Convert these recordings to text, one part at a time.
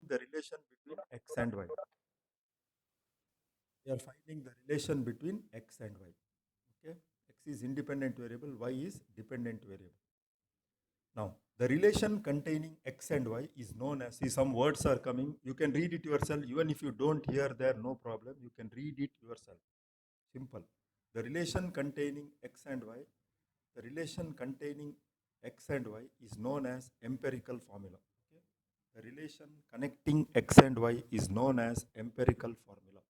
the relation between x and y. We are finding the relation between x and y. Okay, x is independent variable, y is dependent variable. Now, the relation containing x and y is known as, see, some words are coming. You can read it yourself. Even if you don't hear there, no problem. You can read it yourself. Simple. The relation containing x and y, the relation containing x and y is known as empirical formula. Okay? The relation connecting x and y is known as empirical formula.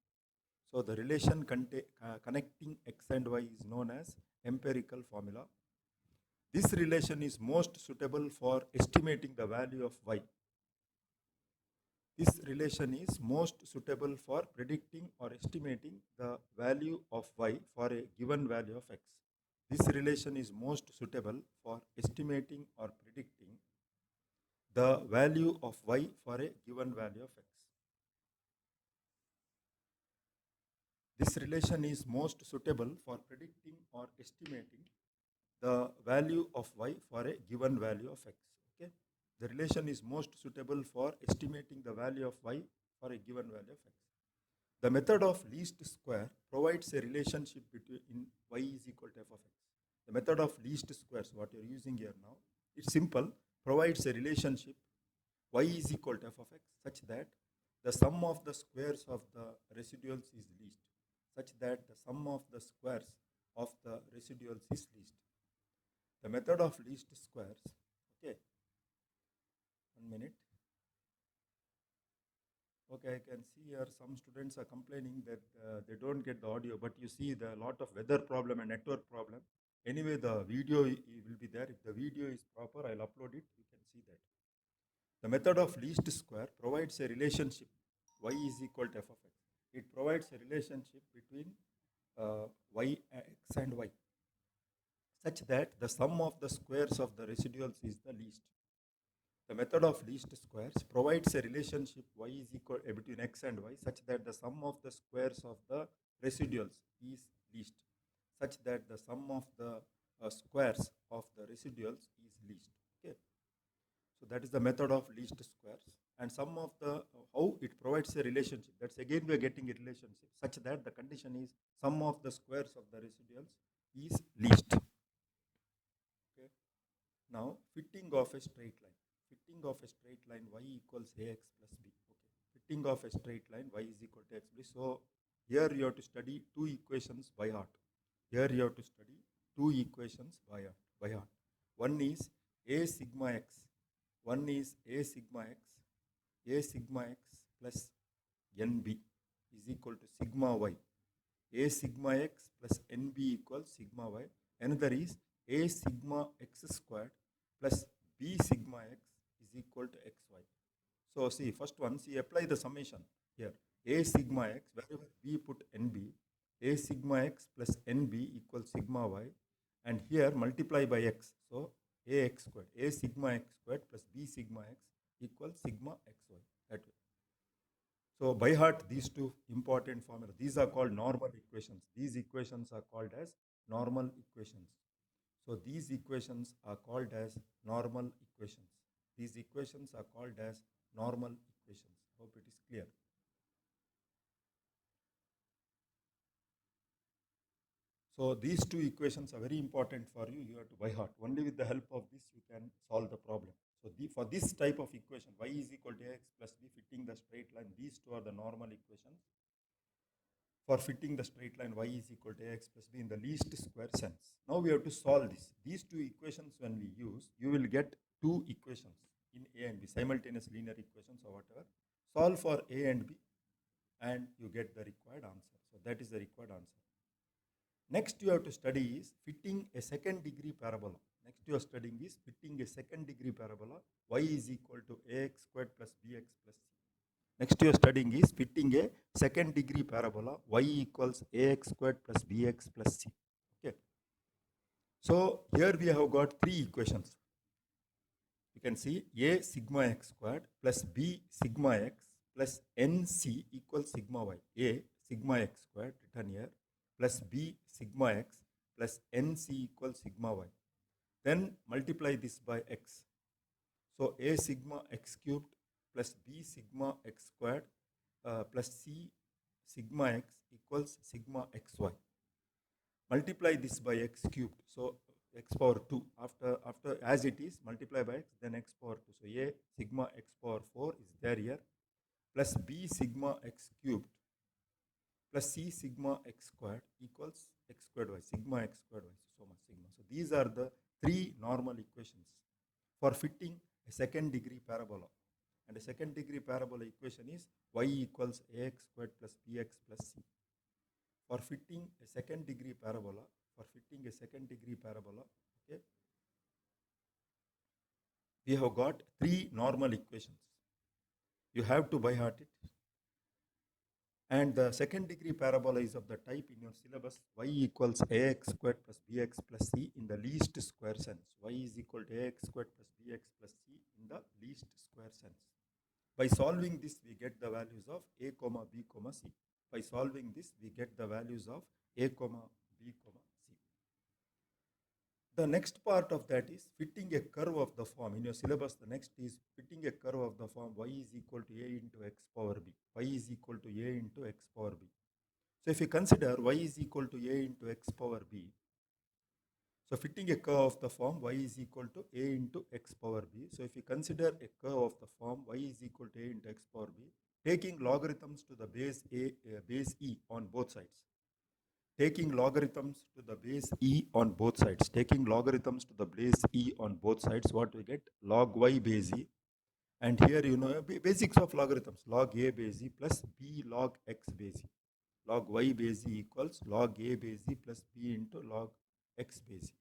So the relation connecting x and y is known as empirical formula. This relation is most suitable for estimating the value of y. This relation is most suitable for predicting or estimating the value of y for a given value of x. This relation is most suitable for estimating or predicting the value of y for a given value of x. This relation is most suitable for predicting or estimating the value of y for a given value of x. Okay, the relation is most suitable for estimating the value of y for a given value of x. The method of least square provides a relationship between y is equal to f of x. The method of least squares, what you're using here now, it's simple, provides a relationship y is equal to f of x such that the sum of the squares of the residuals is least, such that the sum of the squares of the residuals is least. The method of least squares, okay, 1 minute. Okay, I can see here some students are complaining that they don't get the audio, but you see the lot of weather problem and network problem. Anyway, the video will be there. If the video is proper, I'll upload it. You can see that. The method of least square provides a relationship y is equal to f of x. It provides a relationship between y, x and y such that the sum of the squares of the residuals is the least. The method of least squares provides a relationship y is equal between x and y such that the sum of the squares of the residuals is least, such that the sum of the squares of the residuals is least. Okay, so that is the method of least squares, and sum of the how it provides a relationship. That's again we are getting a relationship such that the condition is sum of the squares of the residuals is least. Okay, now fitting of a straight line. Fitting of a straight line y equals ax plus b. Okay, fitting of a straight line y is equal to x b. So here you have to study two equations by heart. Here you have to study two equations by heart. One is a sigma x. One is a sigma x. A sigma x plus nb is equal to sigma y. A sigma x plus nb equals sigma y. Another is a sigma x squared plus b sigma x is equal to xy. So see, first one, see, apply the summation here. A sigma x, wherever b put nb, a sigma x plus nb equals sigma y, and here multiply by x. So ax squared, a sigma x squared plus b sigma x equals sigma xy. That way. So by heart, these two important formulas. These are called normal equations. These equations are called as normal equations. So these equations are called as normal equations. These equations are called as normal equations. Hope it is clear. So these two equations are very important for you. You have to by heart. Only with the help of this you can solve the problem. So for this type of equation, y is equal to ax plus b fitting the straight line, these two are the normal equations. For fitting the straight line y is equal to ax plus b in the least square sense. Now we have to solve this. These two equations when we use, you will get two equations in a and b, simultaneous linear equations or whatever. Solve for a and b and you get the required answer. So that is the required answer. Next you have to study is fitting a second degree parabola. Next you are studying is fitting a second degree parabola y is equal to ax squared plus bx plus c. Next you are studying is fitting a second degree parabola y equals ax squared plus bx plus c. Okay. So here we have got three equations. You can see a sigma x squared plus b sigma x plus nc equals sigma y. A sigma x squared written here plus b sigma x plus nc equals sigma y. Then multiply this by x. So a sigma x cubed plus b sigma x squared plus c sigma x equals sigma xy. Multiply this by x cubed. So x power 2. After as it is, multiply by x, then x power 2. So a sigma x power 4 is there here, plus b sigma x cubed plus c sigma x squared equals x squared y, sigma x squared y, so much sigma. So these are the three normal equations for fitting a second degree parabola. And a second degree parabola equation is y equals ax squared plus bx plus c. For fitting a second degree parabola, okay, we have got three normal equations. You have to by heart it. And the second degree parabola is of the type in your syllabus y equals ax squared plus bx plus c in the least square sense. Y is equal to ax squared plus bx plus c in the least square sense. By solving this, we get the values of a comma b comma c. By solving this, we get the values of a comma b comma c. The next part of that is fitting a curve of the form. In your syllabus, the next is fitting a curve of the form y is equal to a into x power b. Y is equal to a into x power b. So if you consider y is equal to a into x power b, so fitting a curve of the form y is equal to a into x power b. So if you consider a curve of the form y is equal to a into x power b, taking logarithms to the base base e on both sides. Taking logarithms to the base e on both sides. Taking logarithms to the base e on both sides, what we get? Log y base e. And here, you know, basics of logarithms. Log a base e plus b log x base e. Log y base e equals log a base e plus b into log x base e.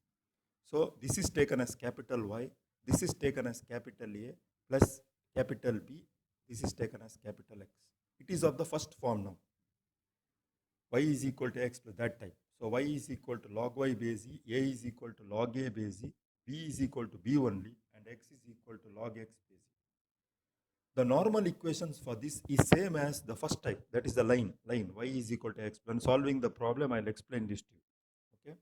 So this is taken as capital Y. This is taken as capital A plus capital B. This is taken as capital X. It is of the first form now. Y is equal to x plus that type. So y is equal to log y base e, a is equal to log a base e, b is equal to b only, and x is equal to log x base e. The normal equations for this is same as the first type, that is the line, y is equal to x. When solving the problem, I'll explain this to you. Okay.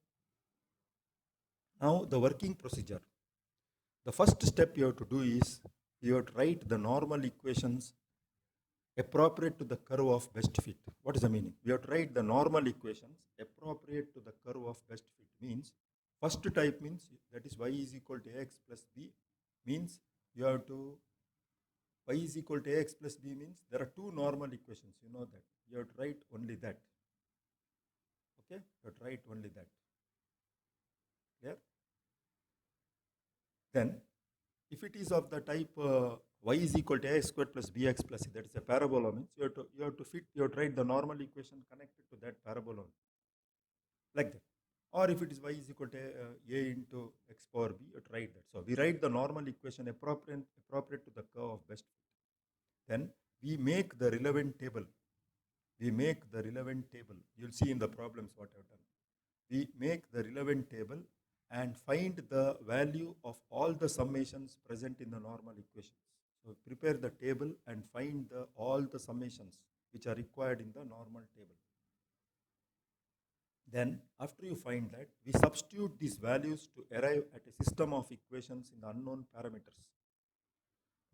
Now the working procedure. The first step you have to do is you have to write the normal equations appropriate to the curve of best fit. What is the meaning? We have to write the normal equations appropriate to the curve of best fit. Means first type means that is y is equal to x plus b, means you have to y is equal to ax plus b means there are two normal equations. You know that. You have to write only that. Okay? You have to write only that. Clear? Then, if it is of the type y is equal to ax squared plus bx plus c, that is a parabola, means you have to write the normal equation connected to that parabola, like that. Or if it is y is equal to a into x power b, you have to write that. So we write the normal equation appropriate to the curve of best fit. Then we make the relevant table. You'll see in the problems what I've done. We make the relevant table and find the value of all the summations present in the normal equations. So prepare the table and find all the summations which are required in the normal table. Then after you find that, we substitute these values to arrive at a system of equations in the unknown parameters.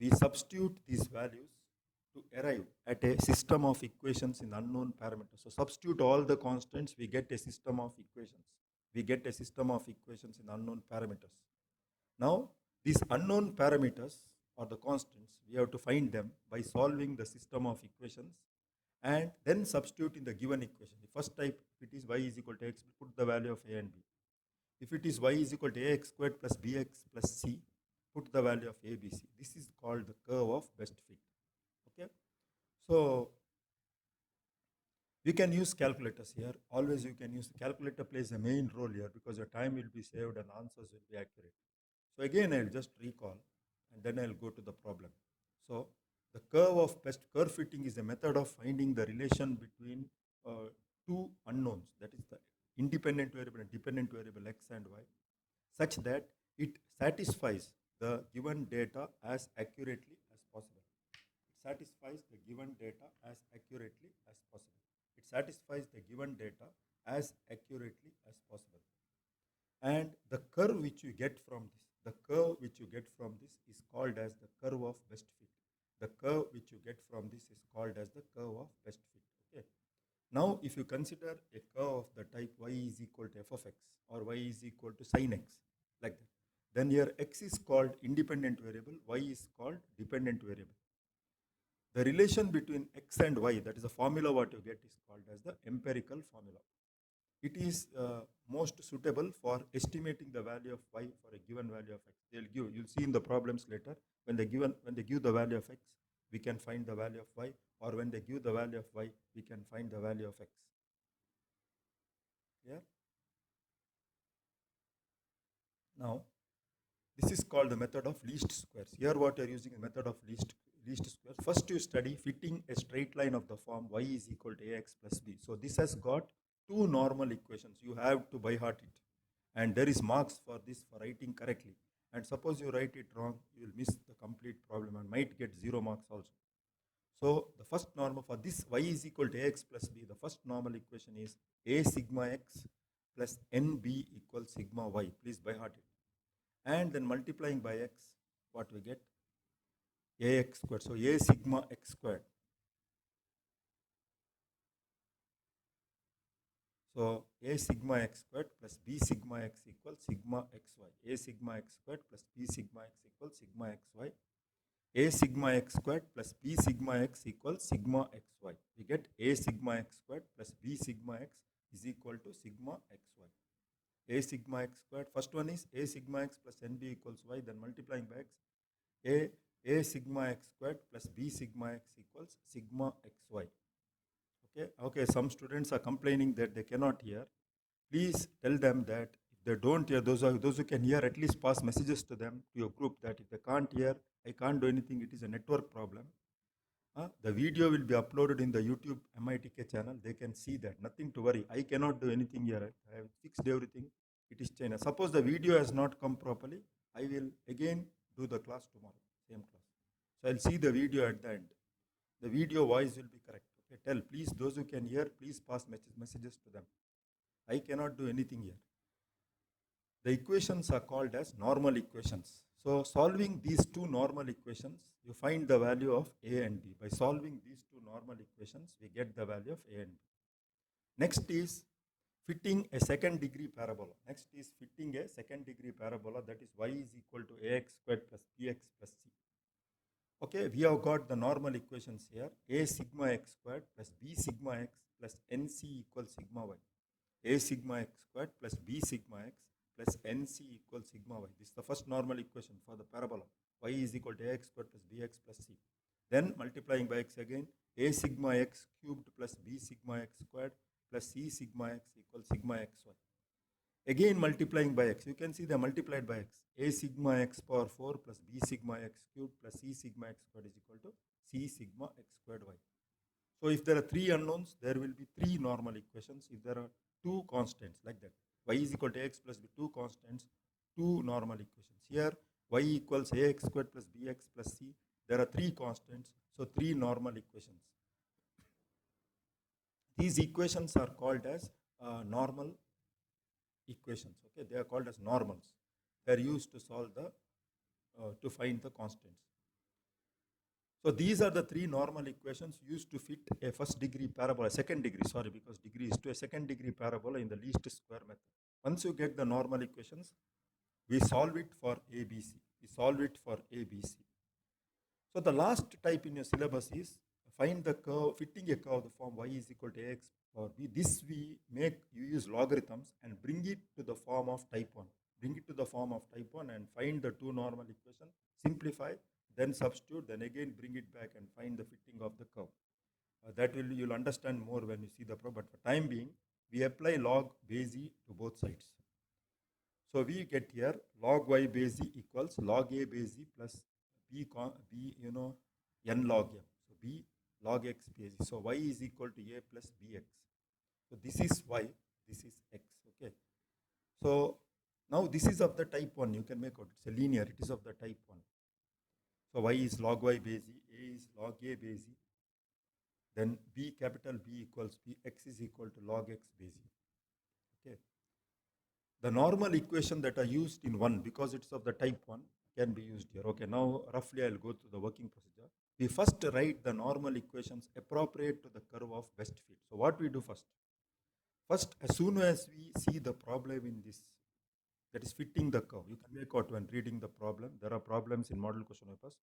We substitute these values to arrive at a system of equations in unknown parameters. So substitute all the constants, we get a system of equations. We get a system of equations in unknown parameters. Now, these unknown parameters or the constants, we have to find them by solving the system of equations and then substitute in the given equation. The first type, if it is y is equal to x, put the value of a and b. If it is y is equal to ax squared plus bx plus c, put the value of a, b, c. This is called the curve of best fit. Okay. So we can use calculators here. Always you can use the calculator, plays a main role here because your time will be saved and answers will be accurate. So again, I'll just recall and then I'll go to the problem. So the curve fitting is a method of finding the relation between two unknowns, that is the independent variable and dependent variable x and y, such that it satisfies the given data as accurately as possible. It satisfies the given data as accurately as possible. It satisfies the given data as accurately as possible. And the curve which you get from this, is called as the curve of best fit. The curve which you get from this is called as the curve of best fit. Okay. Now, if you consider a curve of the type y is equal to f of x or y is equal to sin x, like that, then here x is called independent variable, y is called dependent variable. The relation between x and y, that is the formula what you get, is called as the empirical formula. It is most suitable for estimating the value of y for a given value of x. You'll see in the problems later, when they give the value of x, we can find the value of y, or when they give the value of y, we can find the value of x. Yeah. Now, this is called the method of least squares. Here what you are using the method of least squares. First you study fitting a straight line of the form y is equal to ax plus b. So this has got two normal equations. You have to by heart it. And there is marks for this for writing correctly. And suppose you write it wrong, you will miss the complete problem and might get 0 marks also. So the first normal for this y is equal to ax plus b, the first normal equation is a sigma x plus nb equals sigma y. Please by heart it. And then multiplying by x, what we get? Ax squared. So a sigma x squared. So a sigma x squared plus b sigma x equals sigma xy. A sigma x squared plus b sigma x equals sigma xy. A sigma x squared plus b sigma x equals sigma xy. We get a sigma x squared plus b sigma x is equal to sigma xy. A sigma x squared, first one is a sigma x plus nb equals y, then multiplying by x, a sigma x squared plus b sigma x equals sigma xy. Okay, some students are complaining that they cannot hear. Please tell them that if they don't hear, those who can hear, at least pass messages to them, to your group, that if they can't hear, I can't do anything, it is a network problem. The video will be uploaded in the YouTube MITK channel. They can see that. Nothing to worry. I cannot do anything here. I have fixed everything. It is China. Suppose the video has not come properly, I will again do the class tomorrow, same class. So I'll see the video at the end. The video voice will be correct. Okay, tell, please, those who can hear, please pass messages to them. I cannot do anything here. The equations are called as normal equations. So solving these two normal equations, you find the value of a and b. By solving these two normal equations, we get the value of a and b. Next is fitting a second degree parabola. That is y is equal to ax squared plus bx plus c. Okay, we have got the normal equations here. A sigma x squared plus b sigma x plus nc equals sigma y. A sigma x squared plus b sigma x plus nc equals sigma y. This is the first normal equation for the parabola. Y is equal to ax squared plus bx plus c. Then multiplying by x again, a sigma x cubed plus b sigma x squared plus c sigma x equals sigma xy. Again multiplying by x, you can see they multiplied by x. A sigma x power 4 plus b sigma x cubed plus c sigma x squared is equal to c sigma x squared y. So if there are three unknowns, there will be three normal equations. If there are two constants, like that, y is equal to x plus b, two constants, two normal equations. Here y equals ax squared plus bx plus c. There are three constants, so three normal equations. These equations are called as normal equations. Okay, they are called as normals. They are used to solve to find the constants. So these are the three normal equations used to fit a first degree parabola, second degree, sorry, because degree is to a second degree parabola in the least square method. Once you get the normal equations, we solve it for ABC. So the last type in your syllabus is find the curve, fitting a curve, the form y is equal to ax or b. This you use logarithms and bring it to the form of type 1. And find the two normal equations, simplify, then substitute, then again bring it back and find the fitting of the curve. You'll understand more when you see the problem. But for time being, we apply log base e to both sides. So we get here log y base e equals log a base e plus b n log m. So b log x base e. So y is equal to a plus bx. So this is y, this is x. Okay. So now this is of the type 1. You can make out it's a linear. It is of the type 1. So y is log y base e, a is log a base e. Then b capital B equals b, x is equal to log x base e. Okay. The normal equation that are used in 1, because it's of the type 1, can be used here. Okay, now roughly I'll go through the working procedure. We first write the normal equations appropriate to the curve of best fit. So what we do first? First, as soon as we see the problem in this, that is fitting the curve, you can make out when reading the problem. There are problems in model question papers.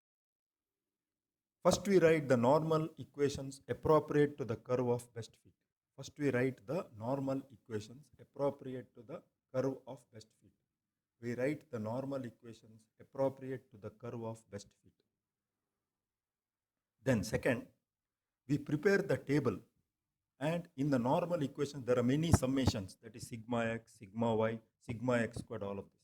First, we write the normal equations appropriate to the curve of best fit. First, we write the normal equations appropriate to the curve of best fit. We write the normal equations appropriate to the curve of best fit. Then second, we prepare the table, and in the normal equations there are many summations, that is sigma x, sigma y, sigma x squared, all of this.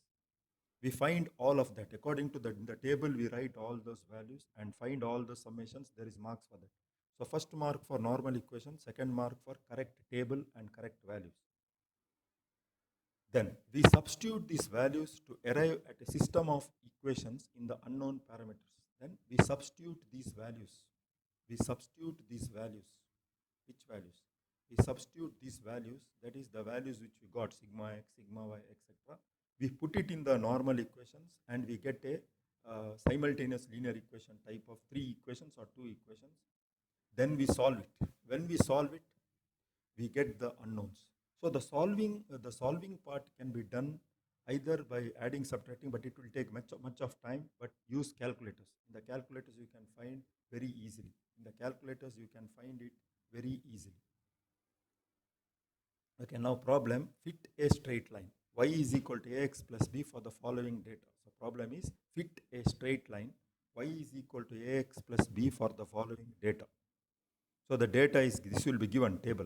We find all of that. According to the table, we write all those values and find all the summations. There is marks for that. So first mark for normal equation, second mark for correct table and correct values. Then we substitute these values to arrive at a system of equations in the unknown parameters. Then we substitute these values. We substitute these values. Which values? We substitute these values, that is the values which we got, sigma x, sigma y, etc. We put it in the normal equations and we get a simultaneous linear equation type of 3 equations or 2 equations. Then we solve it. When we solve it, we get the unknowns. So the solving part can be done either by adding, subtracting, but it will take much of time, but use calculators. In the calculators you can find very easily. In the calculators you can find it very easily. Okay, now problem, fit a straight line. Y is equal to ax plus b for the following data. So problem is fit a straight line. Y is equal to ax plus b for the following data. So the data is, this will be given table.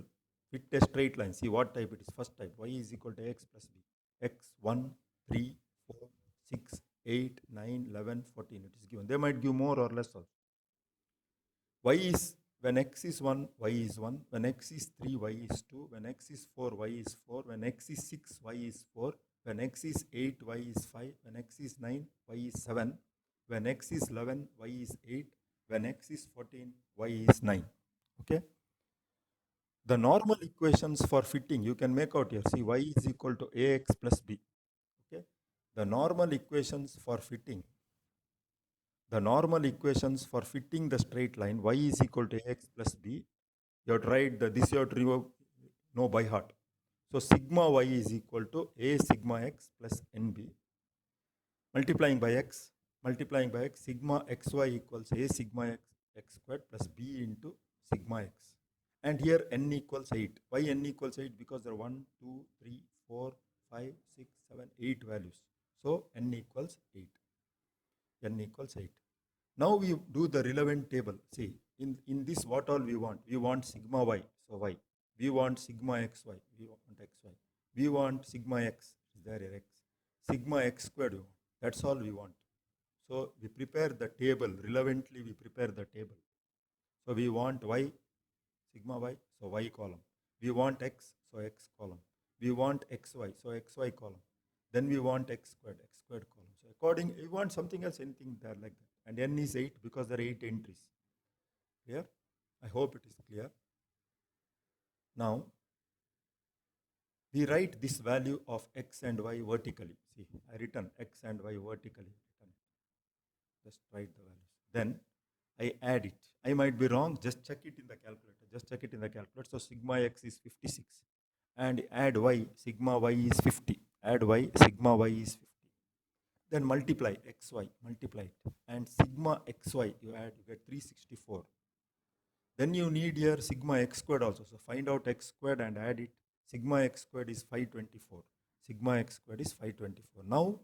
Fit a straight line. See what type it is. First type, y is equal to x plus b. X 1, 3, 4, 6, 8, 9, 11, 14. It is given. They might give more or less also. Y is, when x is 1, y is 1. When x is 3, y is 2. When x is 4, y is 4. When x is 6, y is 4. When x is 8, y is 5. When x is 9, y is 7. When x is 11, y is 8. When x is 14, y is 9. Okay. The normal equations for fitting, you can make out here. See, y is equal to ax plus b. Okay. The normal equations for fitting, the straight line, y is equal to ax plus b. You have to write this, you have to know by heart. So sigma y is equal to a sigma x plus nb. Multiplying by x, sigma xy equals a sigma x squared plus b into sigma x. And here n equals 8. Why n equals 8? Because there are 1, 2, 3, 4, 5, 6, 7, 8 values. So n equals 8. N equals 8. Now we do the relevant table. See, in this what all we want? We want sigma y, so y. We want sigma xy, we want xy. We want sigma x, is there here x. Sigma x squared, that's all we want. So we prepare the table, relevantly we prepare the table. So we want y, sigma y, so y column. We want x, so x column. We want xy, so xy column. Then we want x squared column. So according, you want something else, anything there like that. And n is 8 because there are 8 entries. Clear? I hope it is clear. Now, we write this value of x and y vertically. See, I written x and y vertically. Just write the values. Then I add it. I might be wrong, just check it in the calculator. So sigma x is 56. And add y, sigma y is 50. Add y, sigma y is 50. Then multiply xy, multiply it. And sigma xy, you add, you get 364. Then you need here sigma x squared also. So find out x squared and add it. Sigma x squared is 524. Sigma x squared is 524. Now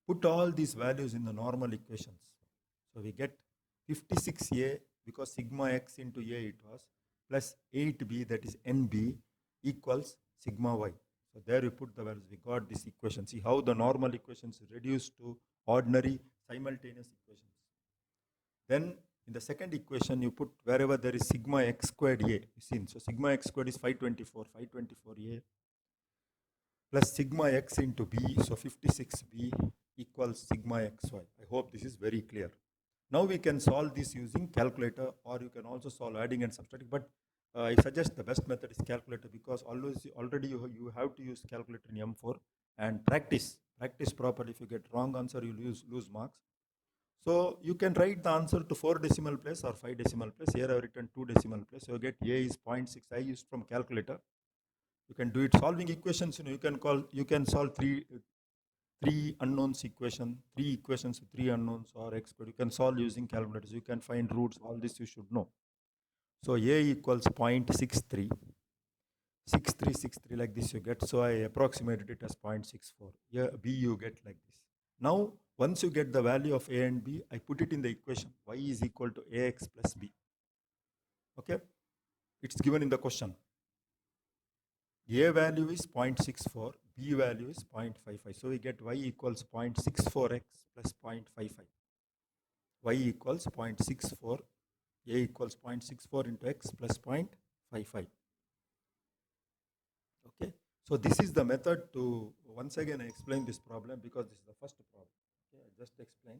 put all these values in the normal equations. So we get 56a, because sigma x into a it was, plus 8b, that is nb, equals sigma y. So there we put the values. We got this equation. See how the normal equations reduced to ordinary simultaneous equations. Then in the second equation, you put wherever there is sigma x squared a. You see, so sigma x squared is 524a plus sigma x into b. So 56b equals sigma xy. I hope this is very clear. Now we can solve this using calculator, or you can also solve adding and subtracting. But I suggest the best method is calculator, because already you have to use calculator in M4 and practice properly. If you get wrong answer, you lose marks. So you can write the answer to 4 decimal place or 5 decimal place. Here I have written 2 decimal place. So you get A is 0.6. I used from calculator. You can do it solving equations. You can solve three unknowns equation, 3 equations with 3 unknowns or x squared. You can solve using calculators. You can find roots. All this you should know. So A equals 0.63. 6363 like this you get. So I approximated it as 0.64. Yeah, B you get like this. Now, once you get the value of A and B, I put it in the equation. Y is equal to AX plus B. Okay? It's given in the question. A value is 0.64, B value is 0.55. So we get Y equals 0.64x plus 0.55. Y equals 0.64, A equals 0.64 into X plus 0.55. Okay, so this is the method to, once again I explain this problem because this is the first problem. Okay, I just explain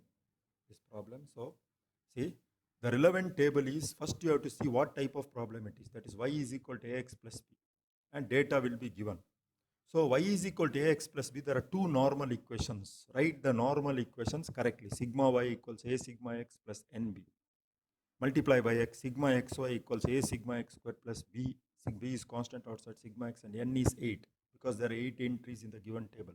this problem. So see, the relevant table is, first you have to see what type of problem it is. That is Y is equal to AX plus B and data will be given. So Y is equal to AX plus B, there are two normal equations. Write the normal equations correctly. Sigma Y equals A sigma X plus NB. Multiply by X, sigma XY equals A sigma X squared plus B. B is constant outside sigma X and N is 8 because there are 8 entries in the given table.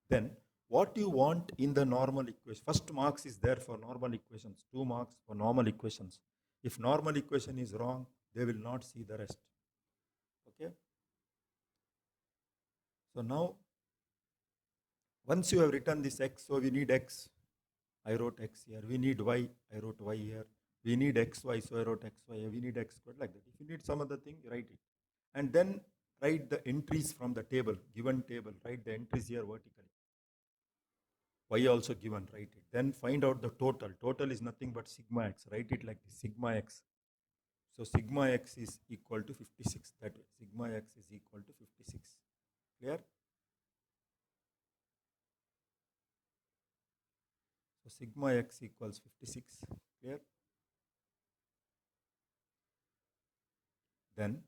Then what you want in the normal equation, first marks is there for normal equations, 2 marks for normal equations. If normal equation is wrong, they will not see the rest. Okay. So now, once you have written this X, so we need X, I wrote X here. We need Y, I wrote Y here. We need XY, so I wrote XY. We need X squared, like that. If you need some other thing, write it. And then write the entries from the table, given table, write the entries here vertically. Y also given, write it. Then find out the total. Total is nothing but sigma X. Write it like this, sigma X. So sigma X is equal to 56. That way, sigma X is equal to 56. Clear? So sigma X equals 56. Clear? Then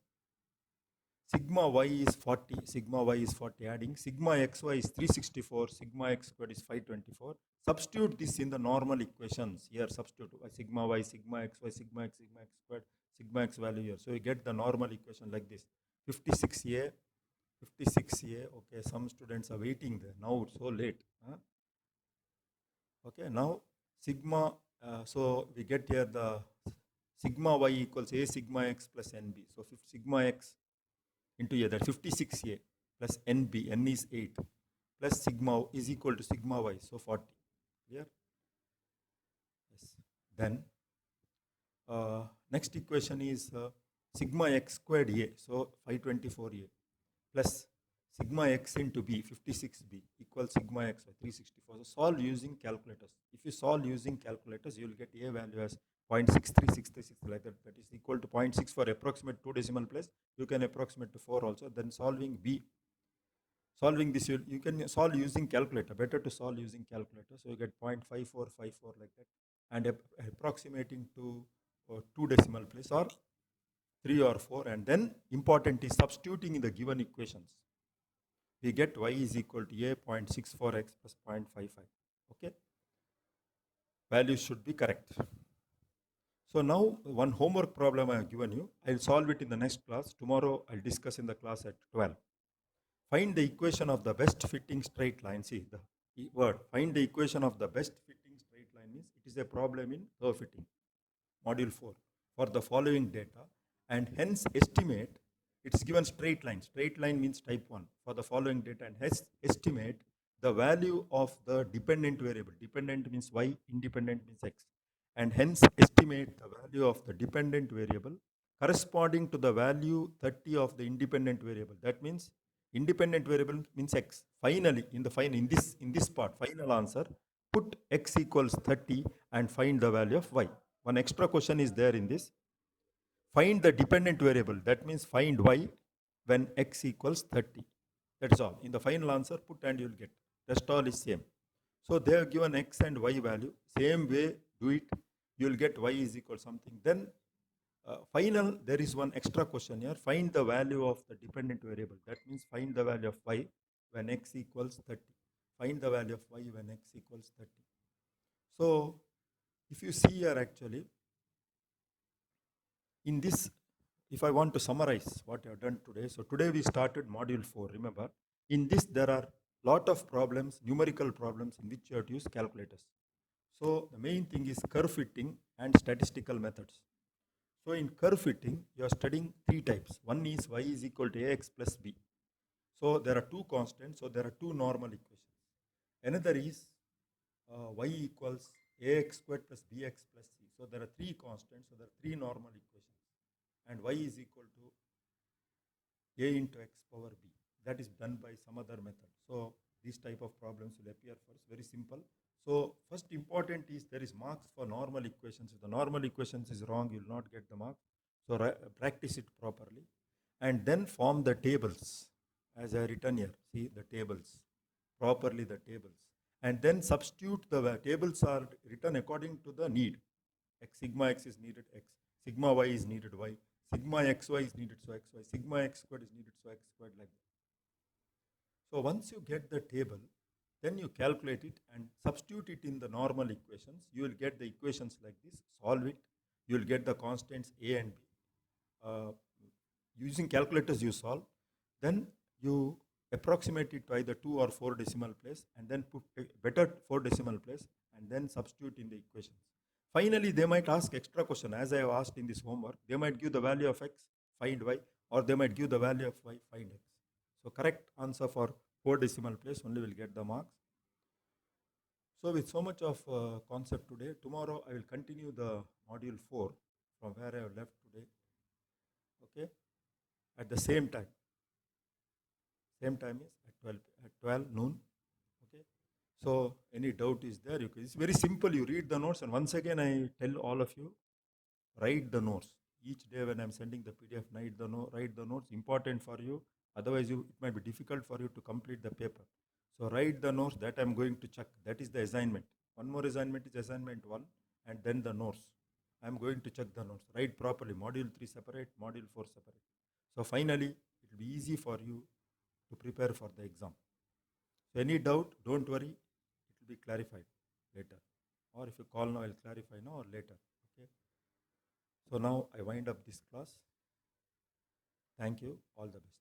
sigma Y is 40. Sigma Y is 40. Adding sigma XY is 364. Sigma X squared is 524. Substitute this in the normal equations. Here substitute sigma Y, sigma XY, sigma X squared, sigma X value here. So you get the normal equation like this. 56A, 56A. Okay, some students are waiting there. Now it's so late. Huh? Okay, now sigma, so we get here the sigma Y equals A sigma X plus NB. So sigma X into A, that 56A plus NB, N is 8, plus sigma is equal to sigma Y, so 40. Clear? Yes. Then next equation is sigma X squared A, so 524A, plus sigma X into B, 56B, equals sigma X, 364. So solve using calculators. If you solve using calculators, you will get A value as 0.63636, like that. That is equal to 0.6 for approximate 2 decimal place. You can approximate to 4 also. Then solving B. Solving this, you can solve using calculator. Better to solve using calculator. So you get 0.5454 like that. And approximating to 2 decimal place or 3 or 4. And then important is substituting in the given equations. We get Y is equal to A 0.64x plus 0.55. Okay. Values should be correct. So now one homework problem I have given you. I'll solve it in the next class. Tomorrow I'll discuss in the class at 12. Find the equation of the best fitting straight line. See the word. Find the equation of the best fitting straight line means it is a problem in curve fitting. Module 4. For the following data and hence estimate, it's given straight line. Straight line means type 1 for the following data and hence estimate the value of the dependent variable. Dependent means Y, independent means X. And hence estimate the value of the dependent variable corresponding to the value 30 of the independent variable. That means independent variable means X. Finally, in this part, final answer, put X equals 30 and find the value of Y. One extra question is there in this. Find the dependent variable. That means find Y when X equals 30. That is all. In the final answer, put and you'll get. Rest all is same. So they have given X and Y value. Same way, do it. You'll get Y is equal something. Then final, there is one extra question here. Find the value of the dependent variable. That means find the value of Y when X equals 30. Find the value of Y when X equals 30. So If you see here actually, in this, if I want to summarize what I have done today, so today we started module 4, remember. In this, there are lot of problems, numerical problems in which you have to use calculators. So the main thing is curve fitting and statistical methods. So in curve fitting, you are studying 3 types. One is y is equal to ax plus b. So there are 2 constants, so there are 2 normal equations. Another is y equals ax squared plus bx plus c. So there are 3 constants, so there are 3 normal equations. And y is equal to a into x power b. That is done by some other method. So these type of problems will appear first, very simple. So first important is there is marks for normal equations. If the normal equations is wrong, you will not get the mark. So practice it properly. And then form the tables as I written here. See the tables, properly the tables. And then substitute the tables are written according to the need. X, sigma x is needed x, sigma y is needed y, sigma xy is needed so xy, sigma x squared is needed so x squared, like that. So once you get the table, then you calculate it and substitute it in the normal equations. You will get the equations like this, solve it. You will get the constants a and b. Using calculators you solve. Then you approximate it to either 2 or 4 decimal place and then put a better 4 decimal place and then substitute in the equations. Finally, they might ask extra question as I have asked in this homework. They might give the value of x, find y, or they might give the value of y, find x. So correct answer for 4 decimal place only will get the marks. So with so much of concept today, tomorrow I will continue the module 4 from where I have left today. Okay, at the same time. Same time is at 12 noon. Okay. So any doubt is there? It's very simple. You read the notes, and once again I tell all of you, write the notes. Each day when I'm sending the PDF, write the notes. Important for you. Otherwise, it might be difficult for you to complete the paper. So write the notes that I'm going to check. That is the assignment. One more assignment is assignment 1, and then the notes. I'm going to check the notes. Write properly. Module 3 separate, module 4 separate. So finally, it will be easy for you to prepare for the exam. So any doubt, don't worry, it will be clarified later. Or if you call now, I'll clarify now or later. Okay. So now I wind up this class. Thank you. All the best.